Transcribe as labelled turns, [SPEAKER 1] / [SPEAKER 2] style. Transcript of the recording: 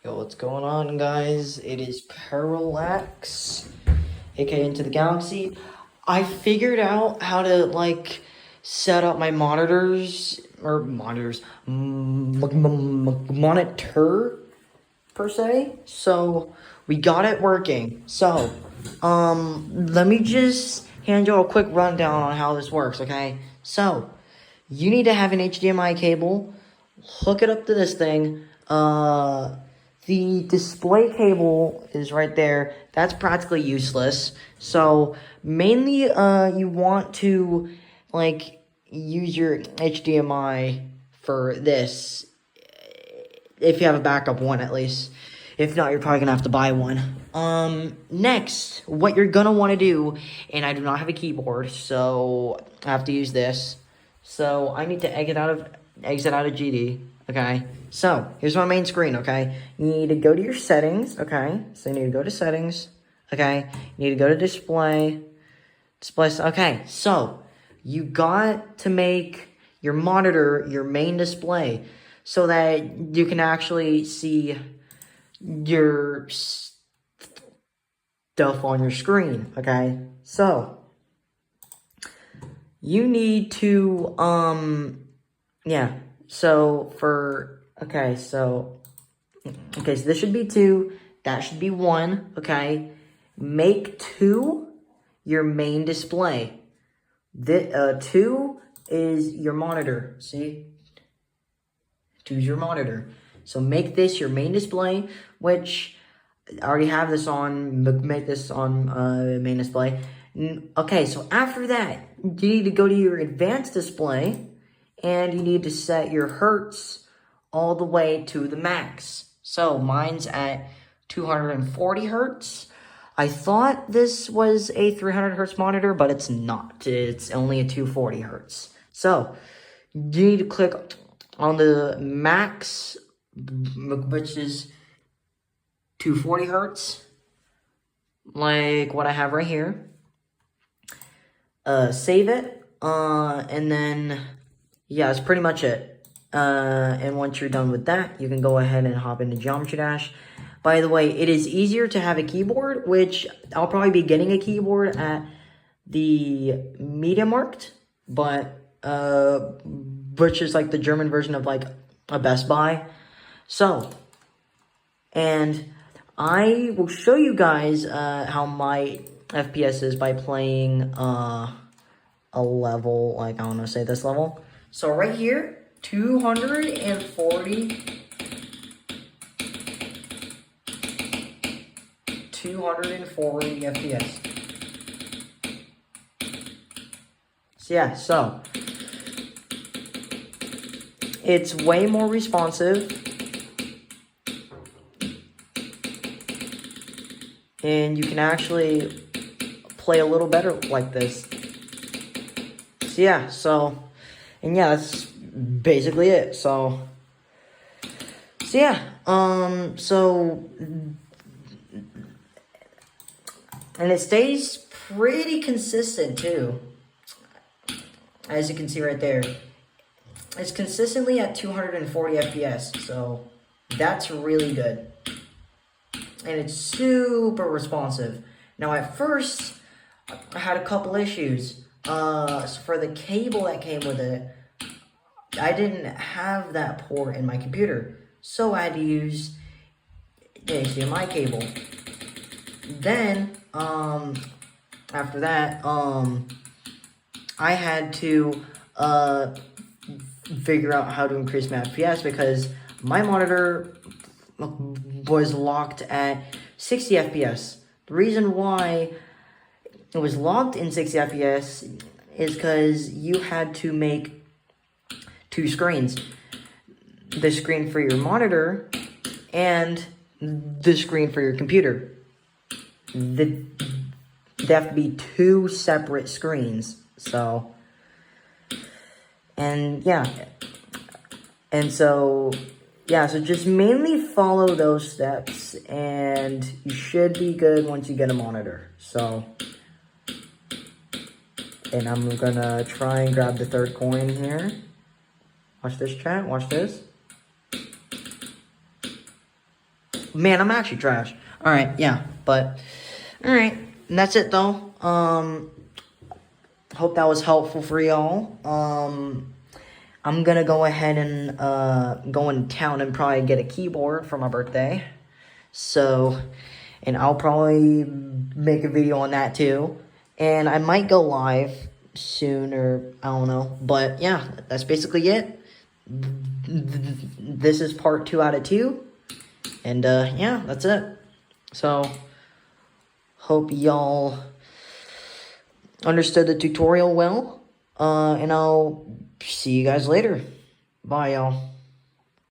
[SPEAKER 1] Yo, what's going on, guys? It is Parallax, aka Into the Galaxy. I figured out how to set up my monitor per se. So we got it working. So, let me just hand you a quick rundown on how this works. Okay, so you need to have an HDMI cable. Hook it up to this thing. The display cable is right there. That's practically useless. So mainly, you want to use your HDMI for this, if you have a backup one at least. If not, you're probably gonna have to buy one. Next, what you're gonna want to do, and I do not have a keyboard, so I have to use this. So I need to exit out of GD. Okay, so here's my main screen. Okay, you need to go to your settings. Okay, so you need to go to settings. Okay, you need to go to display. Okay, so you got to make your monitor your main display so that you can actually see your stuff on your screen. Okay, so you need to yeah. So so this should be 2, that should be 1, okay? Make 2 your main display. 2 is your monitor, see? 2 is your monitor. So make this your main display, which I already have this on, make this on main display. Okay, so after that, you need to go to your advanced display, and you need to set your hertz all the way to the max. So mine's at 240 hertz. I thought this was a 300 hertz monitor, but it's not. It's only a 240 hertz. So you need to click on the max, which is 240 hertz, like what I have right here. Save it, and then yeah, that's pretty much it. And once you're done with that, you can go ahead and hop into Geometry Dash. By the way, it is easier to have a keyboard, which I'll probably be getting a keyboard at the Media Markt, but which is like the German version of like a Best Buy. So, and I will show you guys how my FPS is by playing a level, like I want to say this level. So right here, 240 FPS. So yeah, so it's way more responsive, and you can actually play a little better like this. So yeah, and yeah, that's basically it. So yeah, and it stays pretty consistent too, as you can see right there. It's consistently at 240 FPS, so that's really good. And it's super responsive. Now at first, I had a couple issues. For the cable that came with it, I didn't have that port in my computer, so I had to use the HDMI cable. Then, after that, I had to, figure out how to increase my FPS because my monitor was locked at 60 FPS. The reason why it was locked in 60 FPS is because you had to make 2 screens. The screen for your monitor and the screen for your computer. They have to be 2 separate screens. So, so just mainly follow those steps and you should be good once you get a monitor. So, and I'm gonna try and grab the 3rd coin here. Watch this, chat. Watch this. Man, I'm actually trash. Alright, yeah, but alright. And that's it though. Hope that was helpful for y'all. I'm gonna go ahead and go in town and probably get a keyboard for my birthday. So, and I'll probably make a video on that too. And I might go live soon, or I don't know. But yeah, that's basically it. This is part 2 out of 2. And yeah, that's it. So, hope y'all understood the tutorial well. And I'll see you guys later. Bye, y'all.